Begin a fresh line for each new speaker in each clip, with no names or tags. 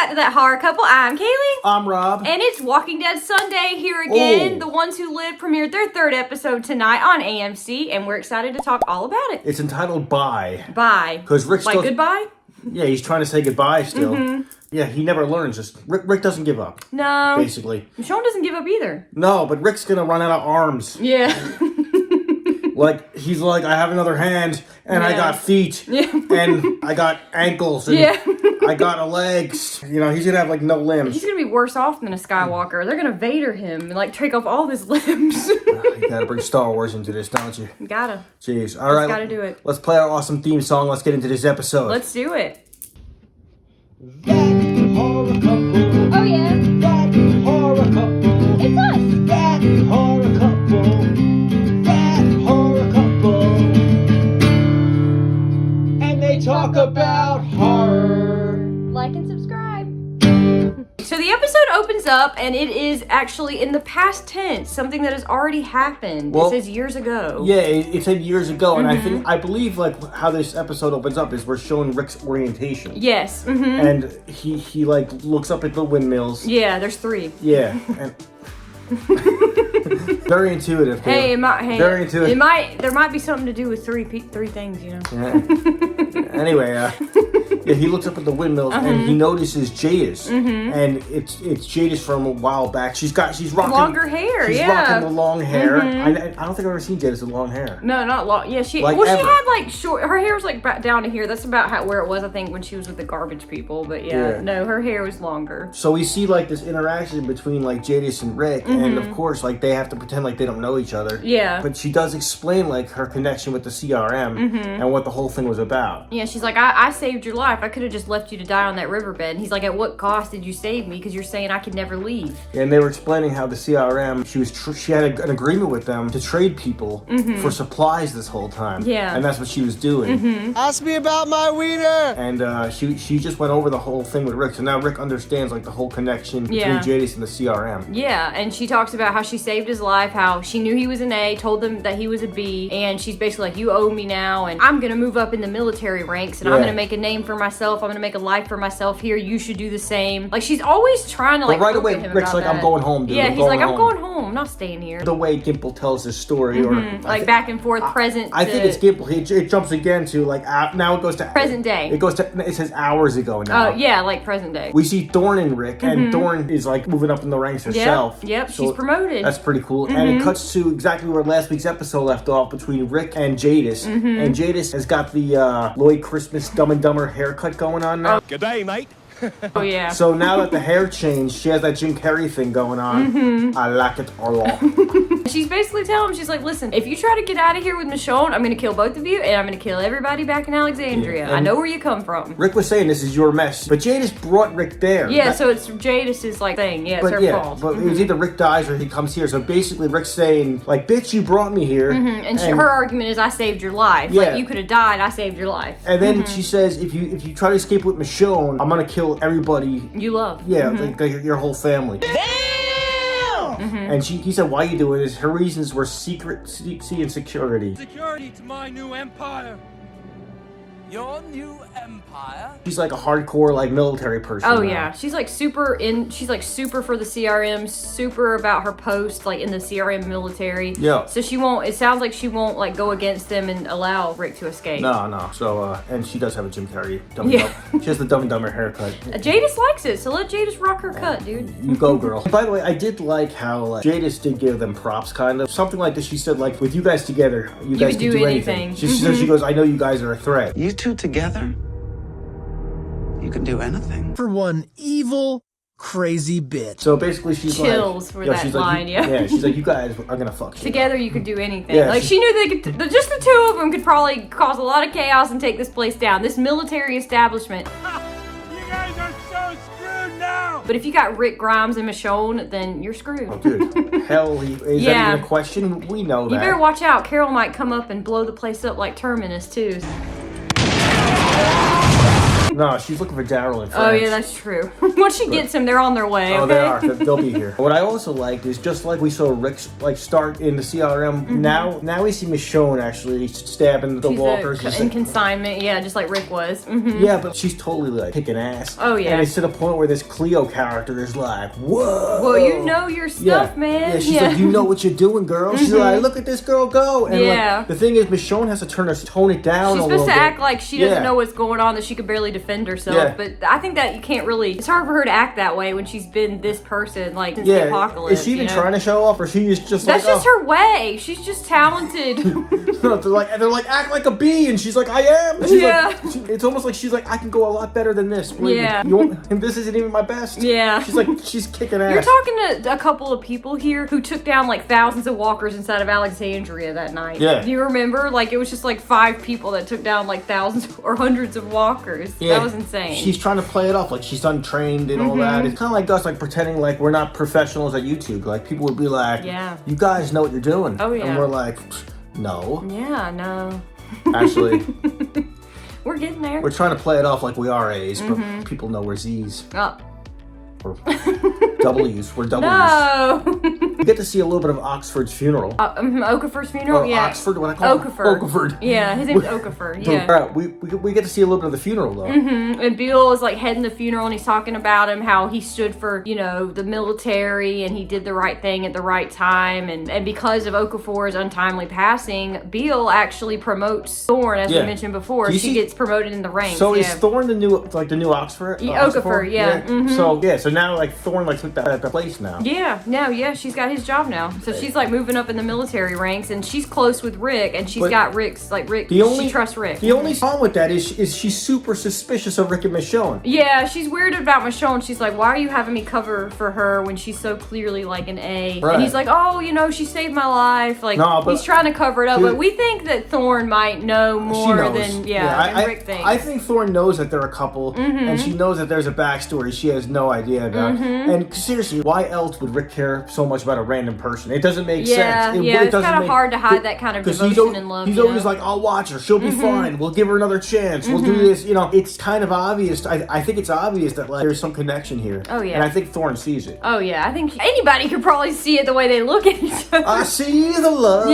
back to That Horror Couple. I'm Kaylee.
I'm Rob.
And it's Walking Dead Sunday here again.
Ooh.
The Ones Who Live premiered their third episode tonight on AMC, and we're excited to talk all about it.
It's entitled Bye.
Bye.
Because Rick's
like goodbye?
Yeah, he's trying to say goodbye still. Mm-hmm. Yeah, he never learns. Just Rick doesn't give up.
No.
Basically.
Michonne doesn't give up either.
No, but Rick's gonna run out of arms.
Yeah.
Like, he's like, I have another hand, and I got feet, and I got ankles, and I got legs. You know, he's gonna have, like, no limbs.
He's gonna be worse off than a Skywalker. They're gonna Vader him and, like, take off all of his limbs.
You gotta bring Star Wars into this, don't you?
You gotta.
Jeez. All right.
Gotta do it.
Let's play our awesome theme song. Let's get into this episode.
Let's do it.
That horror couple.
Oh, yeah.
That horror couple.
It's us.
That horror couple. That horror couple. And they talk about horror.
Like and subscribe. So the episode opens up, and it is actually in the past tense, something that has already happened.
Well,
it says years ago.
Yeah, it said years ago, and I believe like how this episode opens up is we're showing Rick's orientation.
Yes.
And he like looks up at the windmills.
Yeah, there's 3.
Yeah, and very intuitive. Dude. Very intuitive.
There might be something to do with three things, you know.
Yeah. Anyway, yeah, he looks up at the windmills and he notices Jadis, and it's Jadis from a while back. She's rocking
longer hair.
She's rocking the long hair. I don't think I've ever seen Jadis with long hair.
No, not long. Yeah, she
like
she
ever.
had like short. Her hair was like down to here. That's about where it was, I think, when she was with the garbage people. But no, her hair was longer.
So we see like this interaction between like Jadis and Rick, and of course like they have to pretend like they don't know each other.
Yeah.
But she does explain like her connection with the CRM and what the whole thing was about.
Yeah, she's like, I saved your life. I could have just left you to die on that riverbed. And he's like, at what cost did you save me? Because you're saying I could never leave.
And they were explaining how the CRM, she had an agreement with them to trade people for supplies this whole time.
Yeah.
And that's what she was doing.
Ask me about my wiener.
And she just went over the whole thing with Rick. So now Rick understands like the whole connection between Jadis and the CRM.
Yeah, and she talks about how she saved his life, how she knew he was an A, told them that he was a B, and she's basically like, you owe me now, and I'm gonna move up in the military ranks, and I'm gonna make a name for myself, I'm gonna make a life for myself here, you should do the same. Like, she's always trying to like,
but right away, Rick's like, I'm going home, dude.
Yeah, he's like, I'm going home, I'm not staying here.
The way Gimple tells his story, or
like back and forth, present.
I think it's Gimple. It jumps again to like now it goes to
present day.
It says hours ago now.
Oh yeah, like present day.
We see Thorne and Rick, and Thorne is like moving up in the ranks herself.
Yep,
so
she's promoted.
That's pretty cool. And it cuts to exactly where last week's episode left off between Rick and Jadis. And Jadis has got the Lloyd Christmas Dumb and Dumber haircut going on now.
Good day, mate.
Oh yeah.
So now that the hair changed, she has that Jim Carrey thing going on. I like it a lot.
She's basically telling him, she's like, listen, if you try to get out of here with Michonne, I'm going to kill both of you, and I'm going to kill everybody back in Alexandria.
Yeah,
I know where you come from.
Rick was saying this is your mess, but Jadis brought Rick there.
Yeah, so it's Jadis' like thing. Yeah, it's her fault.
But it was either Rick dies or he comes here. So basically Rick's saying, like, bitch, you brought me here.
And her argument is, I saved your life.
Yeah.
Like, you could have died, I saved your life.
And then she says, if you try to escape with Michonne, I'm going to kill everybody.
You love.
Yeah, like your whole family.
Damn!
And he said, why are you doing this? Her reasons were secrecy and security.
Security to my new empire. Your new empire?
She's like a hardcore like military person.
Oh
now.
yeah, she's like super for the CRM, super about her post like in the CRM military.
Yeah.
So it sounds like she won't like go against them and allow Rick to escape.
No. So, and she does have a Jim Carrey She has the Dumb and Dumber haircut.
Jadis likes it, so let Jadis rock her cut, dude.
You go, girl. By the way, I did like how Jadis did give them props, kind of. Something like this. She said, like, with you guys together, you guys can do anything. She goes, I know you guys are a threat.
You two together, you can do anything.
For one evil, crazy bitch.
So basically, she's
chills
like,
for that
she's
line,
like, yeah, she's like, you guys are gonna fuck shit
together.
up.
You could do anything.
Yeah,
like she knew they could. Just the two of them could probably cause a lot of chaos and take this place down. This military establishment.
You guys are so screwed now.
But if you got Rick Grimes and Michonne, then you're screwed.
Oh, dude, hell, is that even a question? We know that.
You better watch out. Carol might come up and blow the place up like Terminus too.
No, she's looking for Daryl in France.
Oh, yeah, that's true. Once she gets him, they're on their way.
Oh,
okay?
they are. They'll be here. What I also liked is just like we saw Rick like start in the CRM. Now we see Michonne actually stabbing the walkers.
In consignment, yeah, just like Rick was.
Yeah, but she's totally like kicking ass.
Oh, yeah.
And it's to the point where this Cleo character is like, whoa.
Well, you know your stuff, man.
Yeah, she's like, you know what you're doing, girl. She's like, look at this girl go. And like, the thing is, Michonne has to tone it down
She's
a little
supposed
bit.
to act like she doesn't know what's going on, that she could barely defend herself.
Yeah.
But I think that you can't really, it's hard for her to act that way when she's been this person, like, since the apocalypse.
Is she even trying to show off, or she is just like,
that's just her way. She's just talented.
No, they're like, act like a bee, and she's like, I am. She's it's almost like she's like, I can go a lot better than this.
Yeah.
And this isn't even my best.
Yeah.
She's like, she's kicking ass.
You're talking to a couple of people here who took down like thousands of walkers inside of Alexandria that night.
Yeah.
Do you remember? Like, it was just like 5 people that took down like thousands or hundreds of walkers.
Yeah.
That was insane.
She's trying to play it off like she's untrained and all that. It's kind of like us, like pretending like we're not professionals at YouTube. Like people would be like, you guys know what you're doing.
Oh, yeah.
And we're like, no.
Yeah, no.
Actually,
we're getting there.
we're trying to play it off like we are A's, but people know we're Z's.
Oh.
Or W's. We're W's.
No.
We get to see a little bit of Oxford's funeral.
Okafor's funeral?
Or
Yeah.
Oxford, what I call
Okafor.
Okaford.
Yeah, his name's Okafor. Yeah.
Alright, we get to see a little bit of the funeral though.
And Bill is like heading the funeral, and he's talking about him, how he stood for, you know, the military, and he did the right thing at the right time. And because of Okafor's untimely passing, Bill actually promotes Thorne, as we mentioned before. She gets promoted in the ranks.
So is Thorne the new Oxford?
Okafor, yeah.
So now like Thorne like took that place now.
Yeah, she's got his job now. So she's like moving up in the military ranks, and she's close with Rick, and she's got Rick's, like Rick, she trusts Rick.
The only problem with that is she's super suspicious of Rick and Michonne.
Yeah, she's weirded about Michonne. She's like, why are you having me cover for her when she's so clearly like an A?
Right.
And he's like, oh, you know, she saved my life. Like, he's trying to cover it up, but we think that Thorne might know more than Rick thinks.
I think Thorne knows that they're a couple, and she knows that there's a backstory she has no idea about. And seriously, why else would Rick care so much about a random person? It doesn't make sense.
It's kind of hard to hide that kind of devotion and love.
He's always like, I'll watch her. She'll be fine. We'll give her another chance. We'll do this. You know, it's kind of obvious. I think it's obvious that like there's some connection here.
Oh, yeah.
And I think Thorne sees it.
Oh, yeah. I think anybody could probably see it the way they look at each other.
I see the love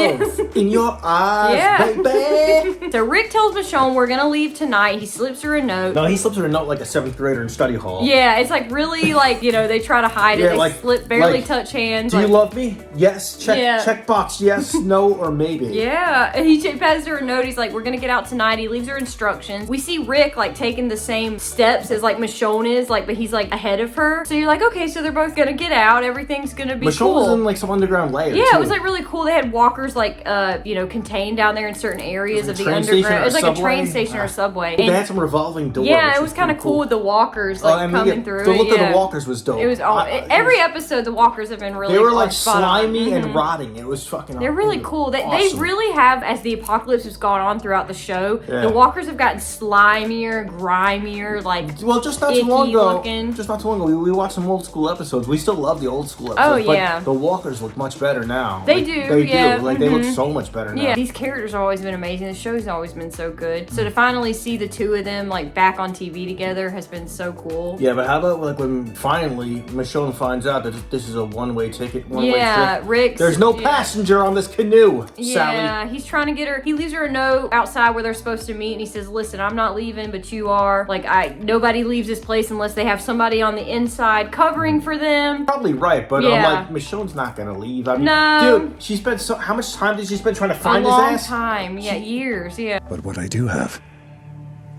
in your eyes, baby.
So Rick tells Michonne we're going to leave tonight. He slips her a note.
No, he slips her a note like a 7th grader in study hall.
Yeah, it's like really like, you know, they try to hide it. They slip, barely touch hands.
Do you love me? Yes. Check box. Yes, no, or maybe.
Yeah. And he passes her a note. He's like, we're going to get out tonight. He leaves her instructions. We see Rick like taking the same steps as like Michonne is, like, but he's like ahead of her. So you're like, okay, so they're both going to get out. Everything's going to be
Michonne
cool.
was in like some underground layer.
Yeah,
too.
it was like really cool. They had walkers like, you know, contained down there in certain areas of the underground. It was like a train station or a subway.
They had some revolving doors.
Yeah, it was kind of cool with the walkers like coming through.
The look of the walkers was dope.
It was every episode. The walkers have been really.
They were like slimy and rotting. It was fucking.
They're really cool. They really have, as the apocalypse has gone on throughout the show, the walkers have gotten slimier, grimier, like
just not too long ago.
Looking.
Just not too long ago, we watched some old school episodes. We still love the old school episodes.
Oh yeah,
but the walkers look much better now.
They do. They do.
Like they look so much better now.
Yeah, these characters have always been amazing. The show's always been so good. So to finally see the two of them like back on TV together has been so cool.
Yeah, but how about like when finally Michonne finds out that this is a one-way ticket, one-way trip?
Rick.
There's no passenger on this canoe, Sally.
Yeah, he's trying to get her. He leaves her a note outside where they're supposed to meet, and he says, "Listen, I'm not leaving, but you are. Like, nobody leaves this place unless they have somebody on the inside covering for them."
Probably right, but I'm like, Michonne's not gonna leave. I mean,
no,
dude, she spent how much time did she spend trying to find
his
ass?
A long time, years, yeah.
But what I do have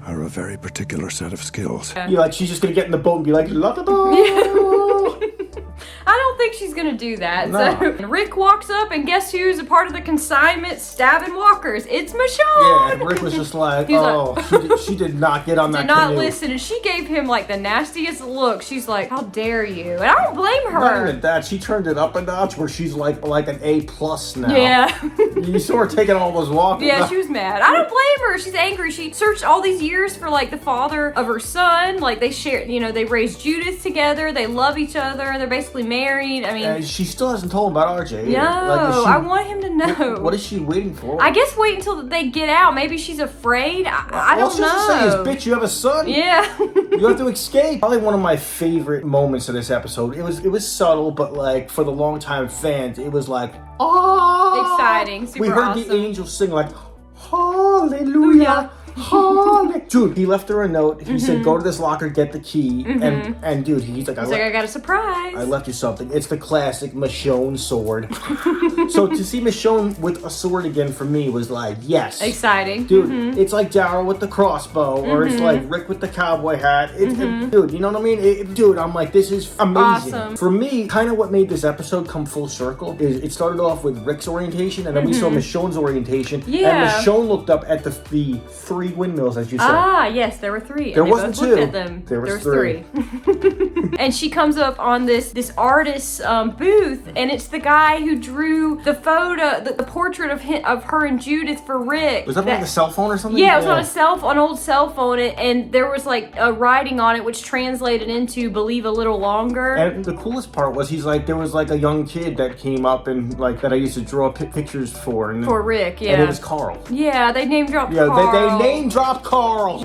are a very particular set of skills.
You're like, she's just gonna get in the boat and be like, love the boat.
I don't think she's gonna do that.
No.
So Rick walks up, and guess who's a part of the consignment stabbing walkers? It's Michonne.
Yeah, and Rick was just like, she did not get on that canoe.
Did not listen, and she gave him like the nastiest look. She's like, how dare you? And I don't blame her.
Not even that, she turned it up a notch where she's like an A+ now.
Yeah.
You saw her taking all those walkers.
Yeah, she was mad. I don't blame her. She's angry. She searched all these years for like the father of her son. Like they share, you know, they raised Judith together. They love each other. They're basically married? I mean,
she still hasn't told him about RJ.
No, I want him to know.
What is she waiting for?
I guess wait until they get out. Maybe she's afraid. I don't know.
All she has to say is, bitch, you have a son?
Yeah.
You have to escape. Probably one of my favorite moments of this episode. It was subtle, but like for the longtime fans, it was like, oh,
exciting, super
We heard
awesome.
the angels sing like, hallelujah. Dude, he left her a note. He said, go to this locker, get the key. And dude, he's like,
I got a surprise.
I left you something. It's the classic Michonne sword. So to see Michonne with a sword again for me was like, yes.
Exciting.
Dude, it's like Daryl with the crossbow, or it's like Rick with the cowboy hat. Dude, you know what I mean? Dude, I'm like, this is amazing.
Awesome.
For me, kind of what made this episode come full circle is it started off with Rick's orientation, and then we saw Michonne's orientation.
Yeah.
And Michonne looked up at the 3 windmills, as you said.
Ah, yes, there were 3.
There
and
wasn't
both looked
2.
At them.
There was
3. And she comes up on this artist's booth, and it's the guy who drew the photo, the portrait of her and Judith for Rick.
Was that on the cell phone or something?
Yeah, it was on an old cell phone, and there was like a writing on it which translated into "believe a little longer."
And the coolest part was he's like, there was like a young kid that came up and like that I used to draw pictures for. And
for Rick, yeah.
And it was Carl.
Yeah, they name dropped
Yeah,
Carl.
they name dropped Carl.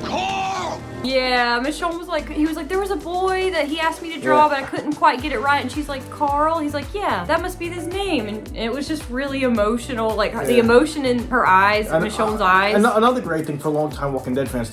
Yeah, Michonne was like, there was a boy that he asked me to draw, but I couldn't quite get it right. And she's like, Carl? He's like, yeah, that must be his name. And it was just really emotional. Like, the emotion in her eyes, Michonne's eyes.
Another great thing for long-time Walking Dead fans,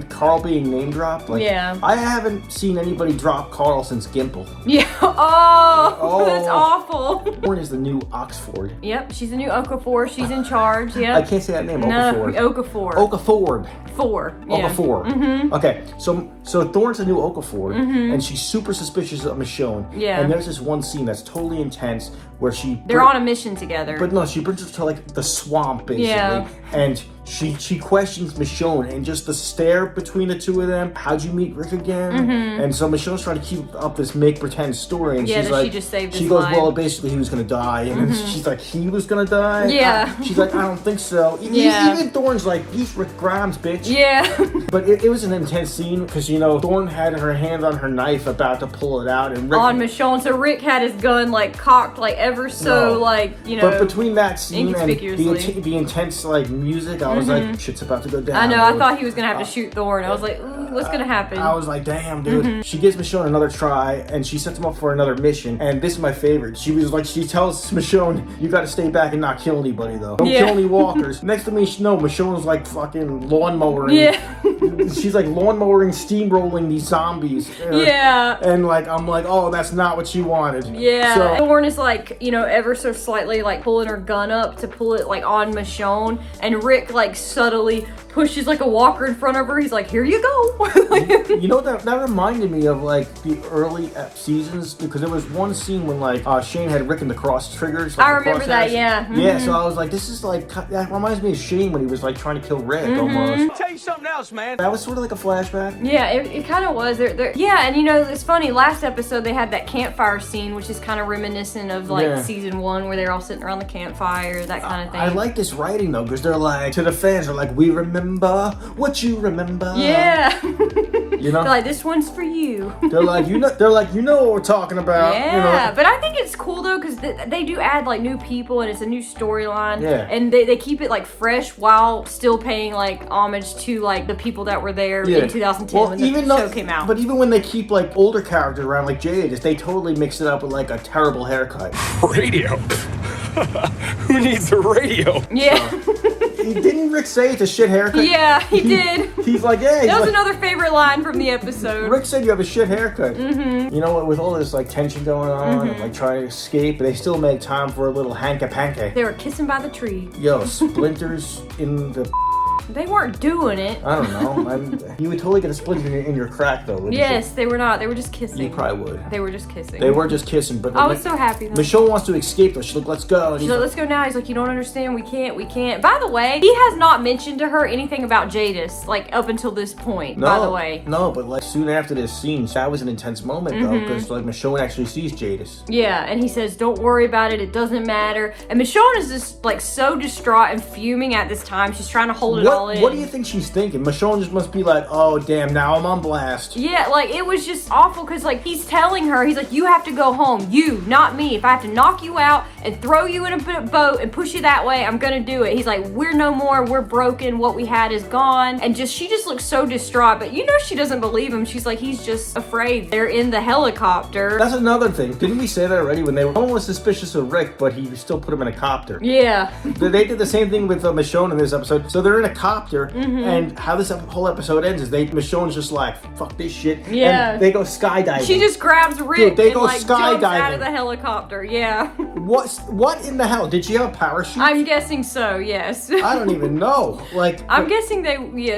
Carl being name dropped. Like,
yeah.
I haven't seen anybody drop Carl since Gimple.
Yeah. Oh, that's awful.
Thorne is the new Oxford.
Yep, she's the new Okafor. She's in charge. Yep.
I can't say that name.
No,
Okafor.
Okafor.
Okafor.
4. Yeah.
Okafor. Okay, so Thorne's the new Okafor, and she's super suspicious of Michonne.
Yeah.
And there's this one scene that's totally intense where
they're on a mission together.
But no, she brings us to like the swamp basically, and she questions Michonne, and just the stare between the two of them. How'd you meet Rick again? And so Michonne's trying to keep up this make pretend story, and she's like,
she just saved his
she goes,
life.
well, basically he was gonna die, and then she's like, he was gonna die.
Yeah.
She's like, I don't think so. Even Thorne's like, he's Rick Grimes, bitch.
Yeah.
But it was an intense scene because Thorne had her hand on her knife about to pull it out, and Rick
on Michonne, so Rick had his gun like cocked like ever so
But between that scene and
inconspicuously.
the intense like music, I was like, shit's about to go down.
I know. I thought he was gonna have to shoot Thorne. I was like, ooh, what's gonna happen?
I was like, damn, dude. She gives Michonne another try, and she sets him up for another mission. And this is my favorite. She was like, she tells Michonne, you got to stay back and not kill anybody though. Don't kill any walkers. Next to me, Michonne's like fucking lawnmowering.
Yeah.
She's like lawnmowering, steamrolling these zombies.
Yeah.
And like, I'm like, oh, that's not what she wanted.
Yeah.
So,
Thorne is like, ever so slightly like pulling her gun up to pull it like on Michonne, and Rick like subtly pushes like a walker in front of her. He's like, here you go.
that reminded me of like the early seasons, because there was one scene when like Shane had Rick in the cross triggers. Like,
I remember that, yeah.
Yeah, so I was like, this is like, that reminds me of Shane when he was like trying to kill Rick almost.
Tell you something else, man.
That was sort of like a flashback.
Yeah, it kind of was. Yeah, and it's funny, last episode they had that campfire scene, which is kind of reminiscent of like season 1, where they're all sitting around the campfire, that kind of thing.
I like this writing though, because they're like, to the fans, they're like, we remember what you remember.
Yeah.
They're
like, this one's for you.
They're like, you know what we're talking about.
Yeah, but I think it's cool though, because they do add like new people, and it's a new storyline.
Yeah.
And they keep it like fresh while still paying like homage to like the people that were there in 2010 when the show came out.
But even when they keep like older characters around, like Jade, they totally mix it up with like a terrible haircut.
Radio? Who needs a radio?
Yeah.
Didn't Rick say it's a shit haircut?
Yeah, he did.
He's like, yeah.
That was another favorite line from the episode.
Rick said you have a shit haircut. Mm-hmm. You know what? With all this like tension going on, and like trying to escape, they still make time for a little hanka-panka.
They were kissing by the tree.
Yo, splinters in the...
They weren't doing it.
I don't know. You would totally get a splinter in your crack, though.
Yes, they were not. They were just kissing.
You probably would.
They were just kissing.
They were just kissing, but...
I was so happy, though.
Michonne wants to escape, though. She's like, let's go.
She's like, let's go now. He's like, you don't understand. We can't. By the way, he has not mentioned to her anything about Jadis, like, up until this point, by the way.
No, but, like, soon after this scene, that was an intense moment, though, because, like, Michonne actually sees Jadis.
Yeah, and he says, don't worry about it. It doesn't matter. And Michonne is just, like, so distraught and fuming at this time. She's trying to hold it all all in.
What do you think she's thinking? Michonne just must be like, oh damn, now I'm on blast.
Yeah, like it was just awful because like he's telling her, he's like, you have to go home. You, not me. If I have to knock you out and throw you in a boat and push you that way, I'm gonna do it. He's like, we're no more. We're broken. What we had is gone. And she just looks so distraught. But you know she doesn't believe him. She's like, he's just afraid. They're in the helicopter.
That's another thing. Didn't we say that already? When they were almost suspicious of Rick, but he still put him in a copter.
Yeah.
They did the same thing with Michonne in this episode. So they're in a copter, and how this whole episode ends is Michonne's just like, fuck this shit.
Yeah.
And they go skydiving.
She just grabs Rick
Dude, they
and
go
like jumps out
skydiving.
of the helicopter. Yeah.
What in the hell? Did she have a parachute?
I'm guessing so, yes.
I don't even know. Like,
I'm guessing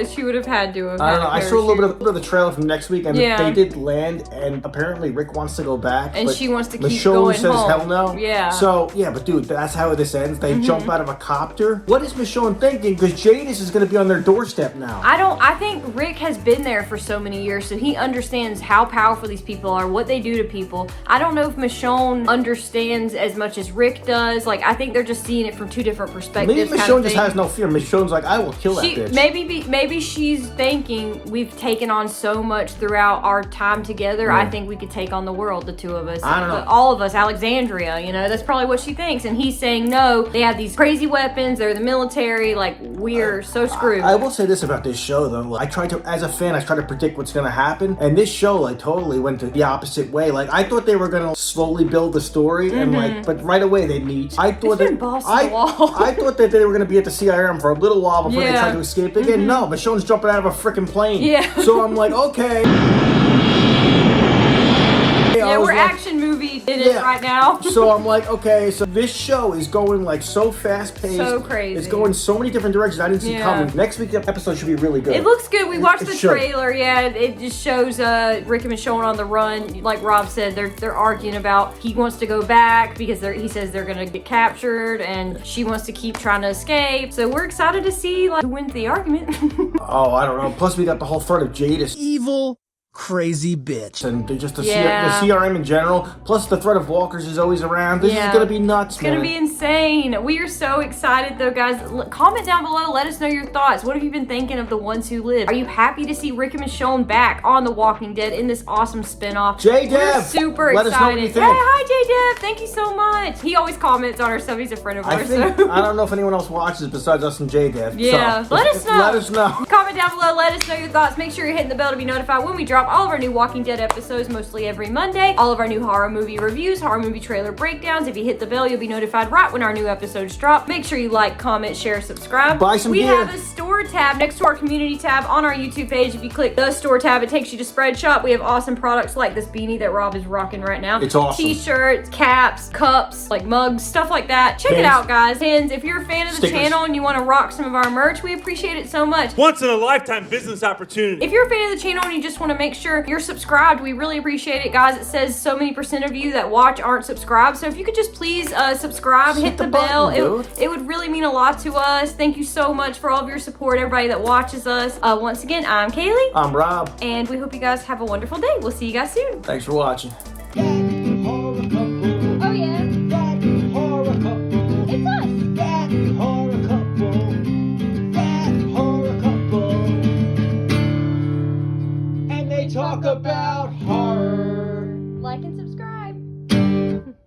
she would have had to have
I
had
don't know.
a
I saw a little
parachute.
bit of the trailer from next week, and
Yeah.
they did land, and apparently Rick wants to go back.
And
but
she wants to keep
Michonne
going
says
home.
hell no.
Yeah.
So, yeah, but dude, that's how this ends. They jump out of a copter. What is Michonne thinking? Because Jadis is going to be on their doorstep now.
I think Rick has been there for so many years, so he understands how powerful these people are, what they do to people. I don't know if Michonne understands as much as Rick does. Like, I think they're just seeing it from two different perspectives.
Maybe Michonne just has no fear. Michonne's like, I will kill that bitch.
Maybe she's thinking we've taken on so much throughout our time together. I think we could take on the world, the two of us.
I don't know.
All of us, Alexandria, that's probably what she thinks. And he's saying, no, they have these crazy weapons. They're the military. Like, we're so screwed.
I will say this about this show, though. As a fan, I try to predict what's going to happen. And this show, like, totally went to the opposite way. Like, I thought they were going to slowly build the story, and but right away they meet. I thought
been balls to the wall.
I thought that they were going to be at the CIM for a little while before they
Yeah.
tried to escape again. No, Michonne's jumping out of a freaking plane.
Yeah.
So I'm like, okay.
Yeah, we're action movie in it right now.
So I'm like, okay, so this show is going like so fast paced.
So crazy.
It's going so many different directions I didn't see coming. Next week's episode should be really good.
It looks good. We watched the
should.
trailer. Yeah, it just shows Rick and Michonne on the run. Like Rob said, they're arguing about he wants to go back because he says they're gonna get captured, and she wants to keep trying to escape. So we're excited to see who wins the argument.
Oh, I don't know. Plus we got the whole threat of Jadis.
Evil, crazy bitch.
And just the
Yeah.
CRM in general, plus the threat of walkers is always around. This is gonna be nuts,
It's gonna be insane. We are so excited though, guys. Comment down below, let us know your thoughts. What have you been thinking of The Ones Who Live? Are you happy to see Rick and Michonne back on The Walking Dead in this awesome spinoff?
J-Dev,
We're super
let
excited.
us know what you think.
Hey, hi J-Dev, thank you so much. He always comments on our stuff. He's a friend of ours.
I
So.
don't know if anyone else watches besides us and J-Dev.
Yeah,
so
let us know.
Let us know.
Comment down below, let us know your thoughts. Make sure you're hitting the bell to be notified when we drop all of our new Walking Dead episodes, mostly every Monday. All of our new horror movie reviews, horror movie trailer breakdowns. If you hit the bell, you'll be notified right when our new episodes drop. Make sure you like, comment, share, subscribe.
Buy some
We
gear.
have a store tab next to our community tab on our YouTube page. If you click the store tab, it takes you to Spread Shop. We have awesome products like this beanie that Rob is rocking right now.
It's awesome.
T-shirts, caps, cups, like mugs, stuff like that. Check it
Pins.
out, guys. Pins. If you're a fan of the
Stickers.
channel and you want to rock some of our merch, we appreciate it so much.
Once in a lifetime business opportunity.
If you're a fan of the channel and you just want to make sure you're subscribed, we really appreciate it, guys. It says so many % of you that watch aren't subscribed. So if you could just please subscribe, hit the bell.
button,
It would really mean a lot to us. Thank you so much for all of your support, everybody that watches us. Once again, I'm Kaylee,
I'm Rob.
and we hope you guys have a wonderful day. We'll see you guys soon.
Thanks for watching.
That horror couple.
Oh, yeah.
That horror couple.
It's us.
That horror couple. That horror couple. And they talk about horror.
Like and subscribe.